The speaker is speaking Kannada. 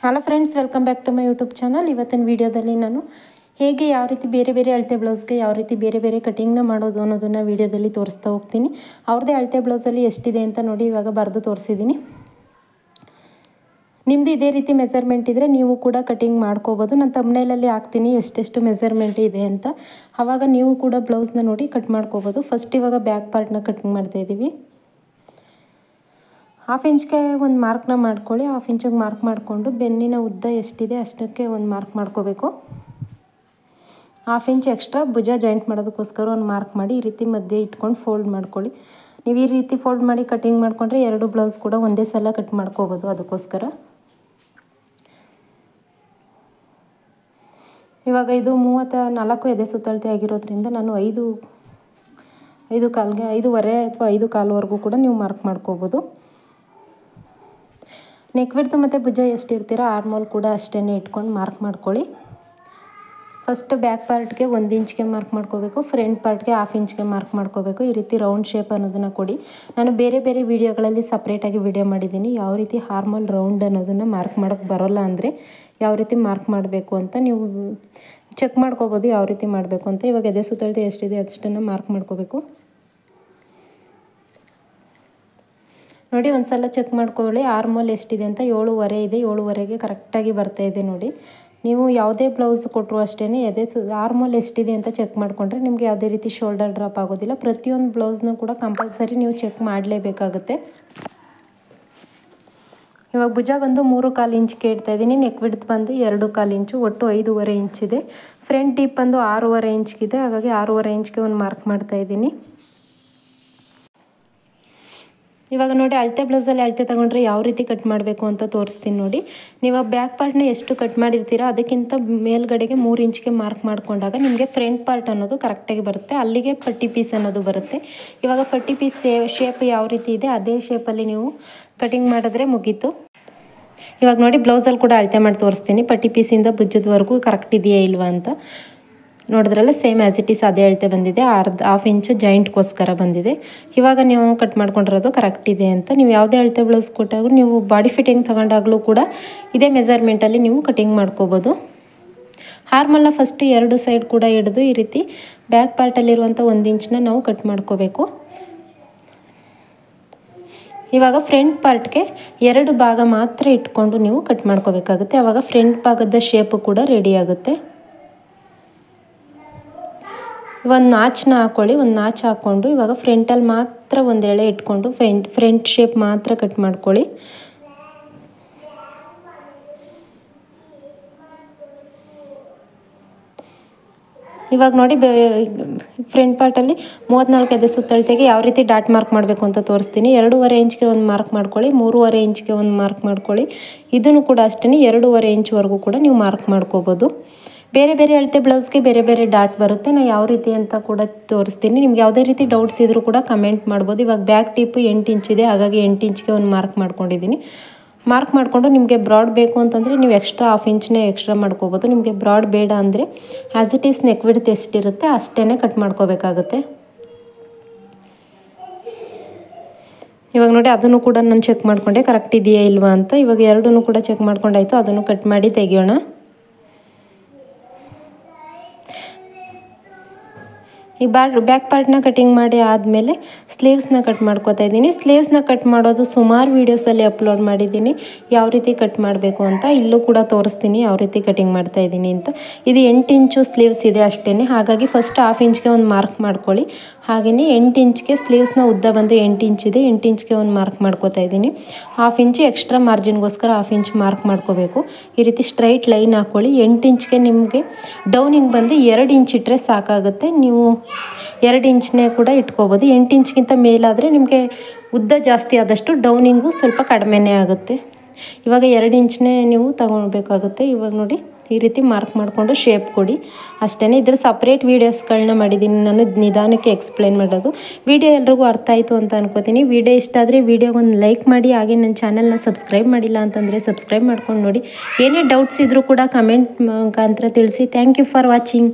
Hello friends, welcome back to my YouTube channel. ಇವತ್ತಿನ ವಿಡಿಯೋದಲ್ಲಿ ನಾನು ಹೇಗೆ ಯಾವ ರೀತಿ ಬೇರೆ ಬೇರೆ ಅಳತೆ ಬ್ಲೌಸ್ಗೆ ಯಾವ ರೀತಿ ಬೇರೆ ಬೇರೆ ಕಟಿಂಗ್ನ ಮಾಡೋದು ಅನ್ನೋದನ್ನು ವಿಡಿಯೋದಲ್ಲಿ ತೋರಿಸ್ತಾ ಹೋಗ್ತೀನಿ. ಅವ್ರದ್ದೇ ಅಳತೆ ಬ್ಲೌಸಲ್ಲಿ ಎಷ್ಟಿದೆ ಅಂತ ನೋಡಿ ಇವಾಗ ಬರೆದು ತೋರಿಸಿದ್ದೀನಿ. ನಿಮ್ಮದು ಇದೇ ರೀತಿ ಮೆಜರ್ಮೆಂಟ್ ಇದ್ದರೆ ನೀವು ಕೂಡ ಕಟಿಂಗ್ ಮಾಡ್ಕೋಬೋದು. ನಾನು ಥಂಬ್ನೇಲಲ್ಲಿ ಹಾಕ್ತೀನಿ ಎಷ್ಟೆಷ್ಟು ಮೆಜರ್ಮೆಂಟ್ ಇದೆ ಅಂತ. ಆವಾಗ ನೀವು ಕೂಡ ಬ್ಲೌಸ್ನ ನೋಡಿ ಕಟ್ ಮಾಡ್ಕೋಬೋದು. ಫಸ್ಟ್ ಇವಾಗ ಬ್ಯಾಕ್ ಪಾರ್ಟ್ನ ಕಟಿಂಗ್ ಮಾಡ್ತಾಯಿದ್ದೀವಿ. 1/2 ಇಂಚ್ಗೆ ಒಂದು ಮಾರ್ಕ್ನ ಮಾಡ್ಕೊಳ್ಳಿ. 1/2 ಇಂಚಿಗೆ ಮಾರ್ಕ್ ಮಾಡಿಕೊಂಡು ಬೆನ್ನಿನ ಉದ್ದ ಎಷ್ಟಿದೆ ಅಷ್ಟಕ್ಕೆ ಒಂದು ಮಾರ್ಕ್ ಮಾಡ್ಕೋಬೇಕು. 1/2 ಇಂಚ್ ಎಕ್ಸ್ಟ್ರಾ ಭುಜ ಜಾಯಿಂಟ್ ಮಾಡೋದಕ್ಕೋಸ್ಕರ ಒಂದು ಮಾರ್ಕ್ ಮಾಡಿ ಈ ರೀತಿ ಮಧ್ಯೆ ಇಟ್ಕೊಂಡು ಫೋಲ್ಡ್ ಮಾಡ್ಕೊಳ್ಳಿ. ನೀವು ಈ ರೀತಿ ಫೋಲ್ಡ್ ಮಾಡಿ ಕಟಿಂಗ್ ಮಾಡಿಕೊಂಡ್ರೆ 2 ಬ್ಲೌಸ್ ಕೂಡ ಒಂದೇ ಸಲ ಕಟ್ ಮಾಡ್ಕೋಬೋದು. ಅದಕ್ಕೋಸ್ಕರ ಇವಾಗ ಇದು 34 ಎದೆ ಸುತ್ತಳತೆ ಆಗಿರೋದ್ರಿಂದ ನಾನು 5 ಕಾಲ್ಗೆ 5.25 ಅಥವಾ 5 ಕಾಲ್ವರೆಗೂ ಕೂಡ ನೀವು ಮಾರ್ಕ್ ಮಾಡ್ಕೋಬೋದು. ನೆಕ್ ವಿಡ್ತ್ ಮತ್ತು ಭುಜ ಎಷ್ಟಿರ್ತೀರೋ ಆರ್ಮೋಲ್ ಕೂಡ ಅಷ್ಟೇ ಇಟ್ಕೊಂಡು ಮಾರ್ಕ್ ಮಾಡ್ಕೊಳ್ಳಿ. ಫಸ್ಟ್ ಬ್ಯಾಕ್ ಪಾರ್ಟ್ಗೆ 1 ಇಂಚ್ಗೆ ಮಾರ್ಕ್ ಮಾಡ್ಕೋಬೇಕು. ಫ್ರಂಟ್ ಪಾರ್ಟ್ಗೆ 1/2 ಇಂಚ್ಗೆ ಮಾರ್ಕ್ ಮಾಡ್ಕೋಬೇಕು. ಈ ರೀತಿ ರೌಂಡ್ ಶೇಪ್ ಅನ್ನೋದನ್ನು ಕೊಡಿ. ನಾನು ಬೇರೆ ಬೇರೆ ವೀಡಿಯೋಗಳಲ್ಲಿ ಸಪ್ರೇಟಾಗಿ ವಿಡಿಯೋ ಮಾಡಿದ್ದೀನಿ. ಯಾವ ರೀತಿ ಆರ್ಮೋಲ್ ರೌಂಡ್ ಅನ್ನೋದನ್ನು ಮಾರ್ಕ್ ಮಾಡೋಕ್ಕೆ ಬರೋಲ್ಲ ಅಂದರೆ ಯಾವ ರೀತಿ ಮಾರ್ಕ್ ಮಾಡಬೇಕು ಅಂತ ನೀವು ಚೆಕ್ ಮಾಡ್ಕೋಬೋದು, ಯಾವ ರೀತಿ ಮಾಡಬೇಕು ಅಂತ. ಇವಾಗ ಎದೆ ಸುತ್ತಳತೆ ಎಷ್ಟಿದೆ ಅಷ್ಟನ್ನು ಮಾರ್ಕ್ ಮಾಡ್ಕೋಬೇಕು. ನೋಡಿ, ಒಂದು ಸಲ ಚೆಕ್ ಮಾಡ್ಕೊಳ್ಳಿ ಆರ್ಮೋಲ್ ಎಷ್ಟಿದೆ ಅಂತ. 7.5 ಇದೆ. 7.5ಗೆ ಕರೆಕ್ಟಾಗಿ ಬರ್ತಾಯಿದೆ ನೋಡಿ. ನೀವು ಯಾವುದೇ ಬ್ಲೌಸ್ ಕೊಟ್ಟರು ಅಷ್ಟೇ ಆರ್ಮೋಲ್ ಎಷ್ಟಿದೆ ಅಂತ ಚೆಕ್ ಮಾಡಿಕೊಂಡ್ರೆ ನಿಮಗೆ ಯಾವುದೇ ರೀತಿ ಶೋಲ್ಡರ್ ಡ್ರಾಪ್ ಆಗೋದಿಲ್ಲ. ಪ್ರತಿಯೊಂದು ಬ್ಲೌಸ್ನೂ ಕೂಡ ಕಂಪಲ್ಸರಿ ನೀವು ಚೆಕ್ ಮಾಡಲೇಬೇಕಾಗುತ್ತೆ. ಇವಾಗ ಭುಜ ಬಂದು 3/4 ಇಂಚ್ಗೆ ಇಡ್ತಾಯಿದ್ದೀನಿ. ನೆಕ್ ವಿಡ್ತ್ ಬಂದು 2/4 ಇಂಚು, ಒಟ್ಟು 5.5 ಇಂಚಿದೆ. ಫ್ರಂಟ್ ಡೀಪ್ ಬಂದು 6.5 ಇಂಚ್ಗಿದೆ. ಹಾಗಾಗಿ 6.5 ಇಂಚ್ಗೆ ಒಂದು ಮಾರ್ಕ್ ಮಾಡ್ತಾಯಿದ್ದೀನಿ. ಇವಾಗ ನೋಡಿ, ಅಳತೆ ಬ್ಲೌಸಲ್ಲಿ ಅಳತೆ ತೊಗೊಂಡ್ರೆ ಯಾವ ರೀತಿ ಕಟ್ ಮಾಡಬೇಕು ಅಂತ ತೋರಿಸ್ತೀನಿ ನೋಡಿ. ನೀವು ಬ್ಯಾಕ್ ಪಾರ್ಟ್ನ ಎಷ್ಟು ಕಟ್ ಮಾಡಿರ್ತೀರೋ ಅದಕ್ಕಿಂತ ಮೇಲ್ಗಡೆಗೆ 3 ಇಂಚ್ಗೆ ಮಾರ್ಕ್ ಮಾಡಿಕೊಂಡಾಗ ನಿಮಗೆ ಫ್ರಂಟ್ ಪಾರ್ಟ್ ಅನ್ನೋದು ಕರೆಕ್ಟಾಗಿ ಬರುತ್ತೆ. ಅಲ್ಲಿಗೆ ಪಟ್ಟಿ ಪೀಸ್ ಅನ್ನೋದು ಬರುತ್ತೆ. ಇವಾಗ ಪಟ್ಟಿ ಪೀಸ್ ಶೇಪ್ ಯಾವ ರೀತಿ ಇದೆ ಅದೇ ಶೇಪಲ್ಲಿ ನೀವು ಕಟಿಂಗ್ ಮಾಡಿದ್ರೆ ಮುಗೀತು. ಇವಾಗ ನೋಡಿ, ಬ್ಲೌಸಲ್ಲಿ ಕೂಡ ಅಳತೆ ಮಾಡಿ ತೋರಿಸ್ತೀನಿ. ಪಟ್ಟಿ ಪೀಸಿಂದ ಭುಜದವರೆಗೂ ಕರೆಕ್ಟ್ ಇದೆಯಾ ಇಲ್ವಾ ಅಂತ. ನೋಡಿದ್ರಲ್ಲ, ಸೇಮ್ ಆ್ಯಸ್ ಇಟ್ ಈಸ್ ಅದೇ ಅಳತೆ ಬಂದಿದೆ. 1/2 ಇಂಚು ಜಾಯಿಂಟ್ಗೋಸ್ಕರ ಬಂದಿದೆ. ಇವಾಗ ನೀವು ಕಟ್ ಮಾಡ್ಕೊಂಡಿರೋದು ಕರೆಕ್ಟ್ ಇದೆ ಅಂತ. ನೀವು ಯಾವುದೇ ಅಳತೆ ಬ್ಲೌಸ್ ಕೊಟ್ಟಾಗೂ ನೀವು ಬಾಡಿ ಫಿಟ್ಟಿಂಗ್ ತಗೊಂಡಾಗಲೂ ಕೂಡ ಇದೇ ಮೆಜರ್ಮೆಂಟಲ್ಲಿ ನೀವು ಕಟಿಂಗ್ ಮಾಡ್ಕೋಬೋದು. ಆರ್ಮಲ್ನ ಫಸ್ಟ್ 2 ಸೈಡ್ ಕೂಡ ಹಿಡಿದು ಈ ರೀತಿ ಬ್ಯಾಕ್ ಪಾರ್ಟಲ್ಲಿರುವಂಥ 1 ಇಂಚನ್ನ ನಾವು ಕಟ್ ಮಾಡ್ಕೋಬೇಕು. ಇವಾಗ ಫ್ರಂಟ್ ಪಾರ್ಟ್ಗೆ 2 ಭಾಗ ಮಾತ್ರ ಇಟ್ಕೊಂಡು ನೀವು ಕಟ್ ಮಾಡ್ಕೋಬೇಕಾಗುತ್ತೆ. ಆವಾಗ ಫ್ರಂಟ್ ಭಾಗದ ಶೇಪು ಕೂಡ ರೆಡಿ ಆಗುತ್ತೆ. ಒಂದು ನಾಚನ್ನ ಹಾಕ್ಕೊಳ್ಳಿ. ಒಂದು ನಾಚ್ ಹಾಕ್ಕೊಂಡು ಇವಾಗ ಫ್ರಂಟಲ್ಲಿ ಮಾತ್ರ ಒಂದು ಎಳೆ ಇಟ್ಕೊಂಡು ಫ್ರಂಟ್ ಶೇಪ್ ಮಾತ್ರ ಕಟ್ ಮಾಡ್ಕೊಳ್ಳಿ. ಇವಾಗ ನೋಡಿ, ಫ್ರಂಟ್ ಪಾರ್ಟಲ್ಲಿ 34 ಎದೆ ಸುತ್ತಳತೆಗೆ ಯಾವ ರೀತಿ ಡಾಟ್ ಮಾರ್ಕ್ ಮಾಡಬೇಕು ಅಂತ ತೋರಿಸ್ತೀನಿ. 2.5 ಇಂಚ್ಗೆ ಒಂದು ಮಾರ್ಕ್ ಮಾಡ್ಕೊಳ್ಳಿ. 3.5 ಇಂಚ್ಗೆ ಒಂದು ಮಾರ್ಕ್ ಮಾಡ್ಕೊಳ್ಳಿ. ಇದನ್ನು ಕೂಡ ಅಷ್ಟೇ 2.5 ಇಂಚ್ವರೆಗೂ ಕೂಡ ನೀವು ಮಾರ್ಕ್ ಮಾಡ್ಕೋಬೋದು. ಬೇರೆ ಬೇರೆ ಅಳತೆ ಬ್ಲೌಸ್ಗೆ ಬೇರೆ ಬೇರೆ ಡಾಟ್ ಬರುತ್ತೆ. ನಾನು ಯಾವ ರೀತಿ ಅಂತ ಕೂಡ ತೋರಿಸ್ತೀನಿ. ನಿಮ್ಗೆ ಯಾವುದೇ ರೀತಿ ಡೌಟ್ಸ್ ಇದ್ದರೂ ಕೂಡ ಕಮೆಂಟ್ ಮಾಡ್ಬೋದು. ಇವಾಗ ಬ್ಯಾಕ್ ಟಿಪ್ಪು 8 ಇಂಚಿದೆ. ಹಾಗಾಗಿ 8 ಇಂಚ್ಗೆ ಒಂದು ಮಾರ್ಕ್ ಮಾಡ್ಕೊಂಡಿದ್ದೀನಿ. ಮಾರ್ಕ್ ಮಾಡಿಕೊಂಡು ನಿಮಗೆ ಬ್ರಾಡ್ ಬೇಕು ಅಂತಂದರೆ ನೀವು ಎಕ್ಸ್ಟ್ರಾ 1/2 ಇಂಚನ್ನೇ ಎಕ್ಸ್ಟ್ರಾ ಮಾಡ್ಕೋಬೋದು. ನಿಮಗೆ ಬ್ರಾಡ್ ಬೇಡ ಅಂದರೆ as it is neck width ಎಷ್ಟಿರುತ್ತೆ ಅಷ್ಟೇ ಕಟ್ ಮಾಡ್ಕೋಬೇಕಾಗುತ್ತೆ. ಇವಾಗ ನೋಡಿ, ಅದನ್ನು ಕೂಡ ನಾನು ಚೆಕ್ ಮಾಡಿಕೊಂಡೆ ಕರೆಕ್ಟ್ ಇದೆಯಾ ಇಲ್ವಾ ಅಂತ. ಇವಾಗ 2 ಕೂಡ ಚೆಕ್ ಮಾಡ್ಕೊಂಡಾಯಿತು. ಅದನ್ನು ಕಟ್ ಮಾಡಿ ತೆಗಿಯೋಣ. ಈ ಬ್ಯಾಕ್ ಪಾರ್ಟ್ನ ಕಟಿಂಗ್ ಮಾಡಿ ಆದಮೇಲೆ ಸ್ಲೀವ್ಸ್ನ ಕಟ್ ಮಾಡ್ಕೋತಾ ಇದ್ದೀನಿ. ಸ್ಲೀವ್ಸ್ನ ಕಟ್ ಮಾಡೋದು ಸುಮಾರು ವೀಡಿಯೋಸಲ್ಲಿ ಅಪ್ಲೋಡ್ ಮಾಡಿದ್ದೀನಿ, ಯಾವ ರೀತಿ ಕಟ್ ಮಾಡಬೇಕು ಅಂತ. ಇಲ್ಲೂ ಕೂಡ ತೋರಿಸ್ತೀನಿ ಯಾವ ರೀತಿ ಕಟಿಂಗ್ ಮಾಡ್ತಾಯಿದ್ದೀನಿ ಅಂತ. ಇದು 8 ಇಂಚು ಸ್ಲೀವ್ಸ್ ಇದೆ ಅಷ್ಟೇ. ಹಾಗಾಗಿ ಫಸ್ಟ್ 1/2 ಇಂಚ್ಗೆ ಒಂದು ಮಾರ್ಕ್ ಮಾಡ್ಕೊಳ್ಳಿ. ಹಾಗೆಯೇ 8 ಇಂಚ್ಗೆ ಸ್ಲೀವ್ಸ್ನ ಉದ್ದ ಬಂದು 8 ಇಂಚಿದೆ. 8 ಇಂಚ್ಗೆ ಒಂದು ಮಾರ್ಕ್ ಮಾಡ್ಕೋತಾ ಇದ್ದೀನಿ. 1/2 ಇಂಚು ಎಕ್ಸ್ಟ್ರಾ ಮಾರ್ಜಿನ್ಗೋಸ್ಕರ 1/2 ಇಂಚ್ ಮಾರ್ಕ್ ಮಾಡ್ಕೋಬೇಕು. ಈ ರೀತಿ ಸ್ಟ್ರೈಟ್ ಲೈನ್ ಹಾಕ್ಕೊಳ್ಳಿ. 8 ಇಂಚ್ಗೆ ನಿಮಗೆ ಡೌನಿಂಗ್ ಬಂದು 2 ಇಂಚ್ ಇಟ್ಟರೆ ಸಾಕಾಗುತ್ತೆ. ನೀವು 2 ಇಂಚನ್ನೇ ಕೂಡ ಇಟ್ಕೋಬೋದು. 8 ಇಂಚ್ಗಿಂತ ಮೇಲಾದರೆ ನಿಮಗೆ ಉದ್ದ ಜಾಸ್ತಿ ಆದಷ್ಟು ಡೌನಿಂಗು ಸ್ವಲ್ಪ ಕಡಿಮೆನೇ ಆಗುತ್ತೆ. ಇವಾಗ 2 ಇಂಚನ್ನೇ ನೀವು ತಗೊಳ್ಬೇಕಾಗುತ್ತೆ. ಇವಾಗ ನೋಡಿ, ಈ ರೀತಿ ಮಾರ್ಕ್ ಮಾಡಿಕೊಂಡು ಶೇಪ್ ಕೊಡಿ ಅಷ್ಟೇ. ಇದ್ರ ಸಪ್ರೇಟ್ ವೀಡಿಯೋಸ್ಗಳನ್ನ ಮಾಡಿದ್ದೀನಿ ನಾನು, ನಿಧಾನಕ್ಕೆ ಎಕ್ಸ್ಪ್ಲೈನ್ ಮಾಡೋದು. ವಿಡಿಯೋ ಎಲ್ರಿಗೂ ಅರ್ಥ ಆಯಿತು ಅಂತ ಅನ್ಕೋತೀನಿ. ವಿಡಿಯೋ ಇಷ್ಟ ಆದರೆ ವಿಡಿಯೋಗೊಂದು ಲೈಕ್ ಮಾಡಿ. ಹಾಗೆ ನನ್ನ ಚಾನಲ್ನ ಸಬ್ಸ್ಕ್ರೈಬ್ ಮಾಡಿಲ್ಲ ಅಂತಂದರೆ ಸಬ್ಸ್ಕ್ರೈಬ್ ಮಾಡ್ಕೊಂಡು ನೋಡಿ. ಏನೇ ಡೌಟ್ಸ್ ಇದ್ದರೂ ಕೂಡ ಕಮೆಂಟ್ ಮುಖಾಂತರ ತಿಳಿಸಿ. Thank you for watching.